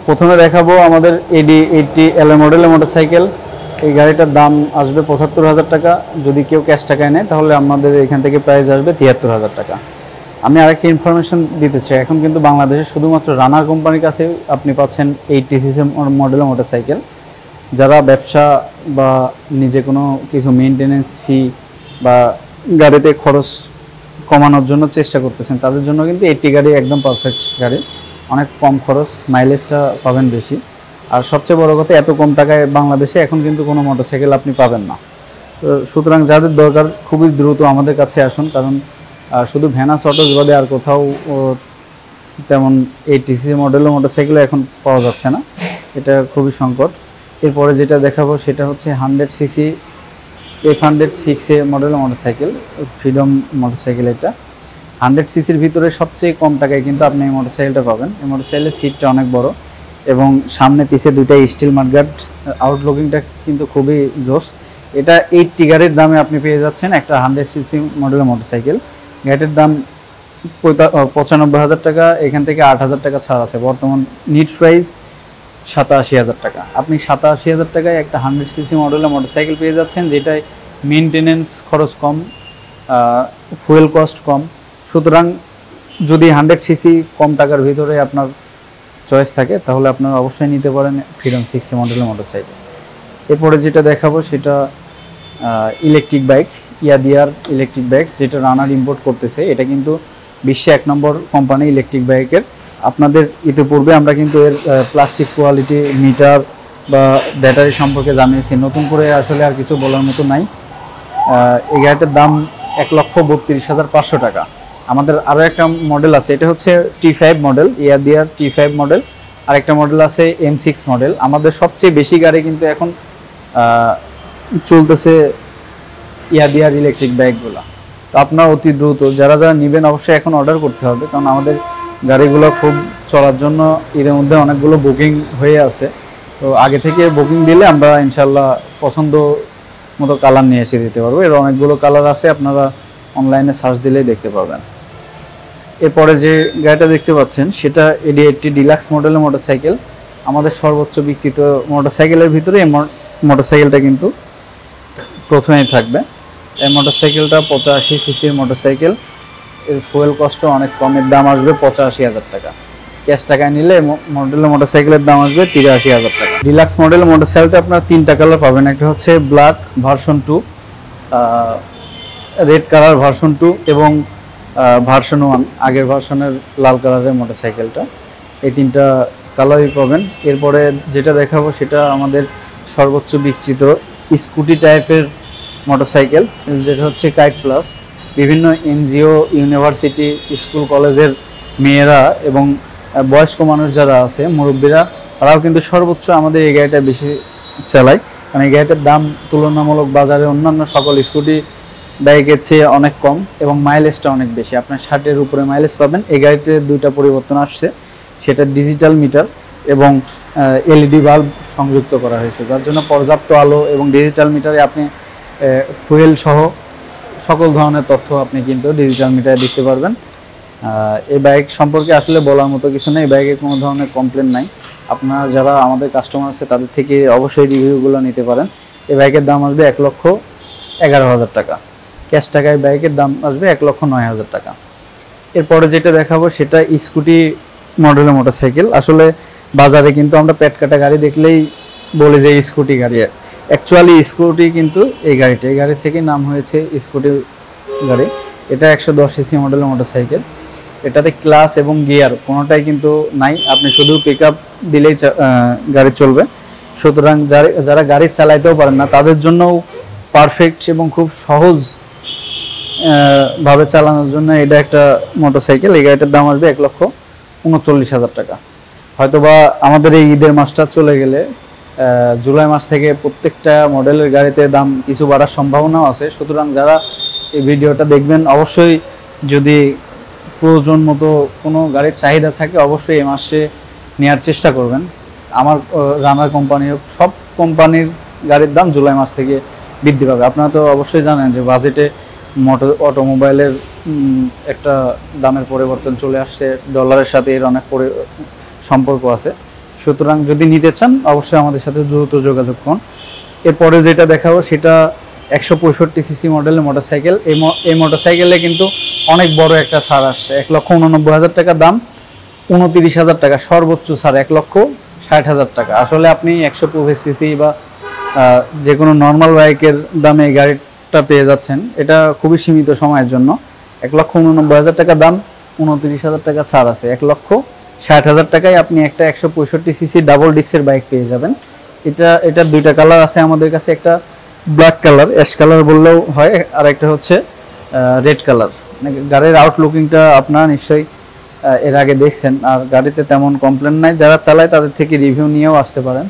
প্রথমে দেখাবো আমাদের AD80 L মডেলের মোটরসাইকেল। এই গাড়িটার দাম আসবে ৭৫,০০০ টাকা। যদি কেউ ক্যাশ টাকায় নেয় তাহলে আমাদের এখান থেকে প্রাইস আসবে ৭৩,০০০ টাকা। আমি আরেকটা ইনফরমেশন দিতে চাই, এখন কিন্তু বাংলাদেশে শুধুমাত্র রানার কোম্পানির কাছে আপনি পাচ্ছেন 80cc মডেলের মোটরসাইকেল। যারা ব্যবসা বা নিজে কোনো কিছু মেনটেনেন্স ফি বা গাড়িতে খরচ কমানোর জন্য চেষ্টা করতেছেন, তাদের জন্য কিন্তু 80 গাড়ি একদম পারফেক্ট গাড়ি। অনেক কম খরচ, মাইলেজটা পাবেন বেশি। আর সবচেয়ে বড় কথা, এত কম টাকায় বাংলাদেশে এখন কিন্তু কোনো মোটরসাইকেল আপনি পাবেন না। তো সুতরাং যাদের দরকার খুবই দ্রুত আমাদের কাছে আসুন, কারণ শুধু ভ্যানাস অটোস বাদে আর কোথাও তেমন 80cc মডেলের মোটরসাইকেল এখন পাওয়া যাচ্ছে না, এটা খুবই সংকট। এরপরে যেটা দেখাবো সেটা হচ্ছে 100cc F106 মডেলের মোটরসাইকেল, ফ্রিডম মোটরসাইকেল। এটা 100cc-র ভিতরে সবচেয়ে কম টাকায় কিন্তু আপনি এই মোটরসাইকেলটা পাবেন। এই মোটরসাইকেলের সিটটা অনেক বড় এবং সামনে পিছে দুইটা স্টিল মাডগার্ড, আউটলুকিংটা কিন্তু খুবই জোস। এটা 80 গাড়ির দামে আপনি পেয়ে যাচ্ছেন একটা 100cc মডেলের মোটরসাইকেল। গাড়িটার দাম ৯৫,০০০ টাকা, এখান থেকে ৮,০০০ টাকা ছাড় আছে। বর্তমান নিট প্রাইস ৮৭,০০০ টাকা। আপনি ৮৭,০০০ টাকায় একটা 100cc মডেলের মোটরসাইকেল পেয়ে যাচ্ছেন, যেটায় মেনটেনেন্স খরচ কম, ফুয়েল কস্ট কম। সুতরাং যদি 100cc কম টাকার ভিতরে আপনার চয়েস থাকে তাহলে আপনারা অবশ্যই নিতে পারেন ফ্রিডম 6 মডেলের মোটরসাইকেল। এরপরে যেটা দেখাবো সেটা ইলেকট্রিক বাইক, ইয়াদিয়ার ইলেকট্রিক বাইক, যেটা রানার ইম্পোর্ট করতেছে। এটা কিন্তু বিশ্বে 1 নম্বর কোম্পানি ইলেকট্রিক বাইকের। আপনাদের ইতিপূর্বে আমরা কিন্তু এর প্লাস্টিক কোয়ালিটি, মিটার বা ব্যাটারি সম্পর্কে জানিয়েছি, নতুন করে আসলে আর কিছু বলার মতো নাই। এই গাড়িটার দাম ১,৩২,৫০০ টাকা। আমাদের আরও একটা মডেল আছে, এটা হচ্ছে T5 মডেল, ইয়াদিয়ার T5 মডেল। আরেকটা মডেল আছে M6 মডেল। আমাদের সবচেয়ে বেশি গাড়ি কিন্তু এখন চলতেছে ইয়াদিয়ার ইলেকট্রিক বাইকগুলো। তো আপনার অতি দ্রুত যারা যারা নেবেন অবশ্যই এখন অর্ডার করতে হবে, কারণ আমাদের গাড়িগুলো খুব চলার জন্য এর মধ্যে অনেকগুলো বুকিং হয়ে আছে। তো আগে থেকে বুকিং দিলে আমরা ইনশাল্লাহ পছন্দ মতো কালার নিয়ে এসে দিতে পারবো। এর অনেকগুলো কালার আছে, আপনারা অনলাইনে সার্চ দিলেই দেখতে পারবেন। এরপরে যে গাড়িটা দেখতে পাচ্ছেন সেটা AD80 ডিলাক্স মডেলের মোটরসাইকেল। আমাদের সর্বোচ্চ বিক্রিত মোটরসাইকেলের ভিতরে এই মোটরসাইকেলটা কিন্তু প্রথমেই থাকবে। এই মোটরসাইকেলটা 85cc-র মোটরসাইকেল। এর ফুয়েল কস্ট অনেক কম, এর দাম আসবে 85,০০০ টাকা। ক্যাশ টাকায় নিলে মডেলের মোটরসাইকেলের দাম আসবে 83,০০০ টাকা। ডিলাক্স মডেলের মোটরসাইকেলটা আপনার 3টা কালার পাবেন। একটা হচ্ছে black version 2, red colour version 2 এবং ভার্সন 1, আগের ভার্সনের লাল কালারের মোটরসাইকেলটা। এই 3টা কালারই পাবেন। এরপরে যেটা দেখাবো সেটা আমাদের সর্বোচ্চ বিক্রিত স্কুটি টাইপের মোটরসাইকেল, যেটা হচ্ছে কাইট প্লাস। বিভিন্ন এনজিও, ইউনিভার্সিটি, স্কুল কলেজের মেয়েরা এবং বয়স্ক মানুষ যারা আছে, মুরব্বীরা, তারাও কিন্তু সর্বোচ্চ আমাদের এই গাড়িটা বেশি চালায়, কারণ এই গাড়িটার দাম তুলনামূলক বাজারে অন্যান্য সকল স্কুটি বাইকের চেয়ে অনেক কম এবং মাইলেজটা অনেক বেশি। আপনার 60-এর উপরে মাইলেজ পাবেন। এই গাড়িতে 2টা পরিবর্তন আসছে, সেটা ডিজিটাল মিটার এবং LED বাল্ব সংযুক্ত করা হয়েছে, যার জন্য পর্যাপ্ত আলো এবং ডিজিটাল মিটারে আপনি ফুয়েল সহ সকল ধরনের তথ্য আপনি কিন্তু ডিজিটাল মিটারে দেখতে পারবেন। এই বাইক সম্পর্কে আসলে বলার মতো কিছু নেই, বাইকে কোনো ধরনের কমপ্লেন নাই। আপনারা যারা আমাদের কাস্টমার আছে তাদের থেকে অবশ্যই রিভিউগুলো নিতে পারেন। এই বাইকের দাম আসবে ১,১১,০০০ টাকা। ক্যাশ টাকায় বাইকের দাম আসবে ১,০৯,০০০ টাকা। এরপরে যেটা দেখাবো সেটা স্কুটি মডেলের মোটরসাইকেল। আসলে বাজারে কিন্তু আমরা পেট কাটা গাড়ি দেখলেই বলি যে স্কুটি গাড়ি, অ্যাকচুয়ালি স্কুটি কিন্তু এই গাড়ি থেকে নাম হয়েছে স্কুটি গাড়ি। এটা ১১০cc মডেলের মোটরসাইকেল। এটাতে ক্লাস এবং গিয়ার কোনোটাই কিন্তু নাই, আপনি শুধু পিক আপ দিলেই গাড়ি চলবে। সুতরাং যারা গাড়ি চালাইতেও পারেন না তাদের জন্যও পারফেক্ট এবং খুব সহজ ভাবে চালানোর জন্য এটা একটা মোটরসাইকেল। এই গাড়িটার দাম আসবে ১,৩৯,০০০ টাকা। হয়তোবা আমাদের এই ঈদের মাসটা চলে গেলে জুলাই মাস থেকে প্রত্যেকটা মডেলের গাড়িতে দাম কিছু বাড়ার সম্ভাবনাও আছে। সুতরাং যারা এই ভিডিওটা দেখবেন অবশ্যই যদি প্রয়োজন মতো কোনো গাড়ির চাহিদা থাকে অবশ্যই এই মাসে নেওয়ার চেষ্টা করবেন। আমার রানার কোম্পানি, সব কোম্পানির গাড়ির দাম জুলাই মাস থেকে বৃদ্ধি পাবে। আপনারা তো অবশ্যই জানেন যে বাজেটে অটোমোবাইলের একটা দামের পরিবর্তন চলে আসছে, ডলারের সাথে এর অনেক সম্পর্ক আছে। সুতরাং যদি নিতে চান অবশ্যই আমাদের সাথে দ্রুত যোগাযোগ করুন। এরপরে যেটা দেখাবো সেটা 165 সিসি মডেলের মোটরসাইকেল। এই মোটরসাইকেলে কিন্তু অনেক বড় একটা ছাড় আসছে। 1,89,000 টাকা দাম, 29,000 টাকা সর্বোচ্চ ছাড়, 1,60,000 টাকা। আসলে আপনি 125 সিসি বা যে কোনো নর্মাল বাইকের দামে এই গাড়িটা পেয়ে যাচ্ছেন। এটা খুবই সীমিত সময়ের জন্য। 1,89,000 টাকা দাম, 29,000 টাকা ছাড় আছে। 1,60,000 টাকায় আপনি একটা 165 সিসি ডাবল ডিস্কের বাইক পেয়ে যাবেন। এটা দুইটা কালার আছে আমাদের কাছে, একটা ব্ল্যাক কালার, অ্যাশ কালার বললেও হয়, আর একটা হচ্ছে রেড কালার। গাড়ির আউটলুকিংটা আপনারা নিশ্চয়ই এর আগে দেখছেন, আর গাড়িতে তেমন কমপ্লেন নাই। যারা চালায় তাদের থেকে রিভিউ নিয়েও আসতে পারেন।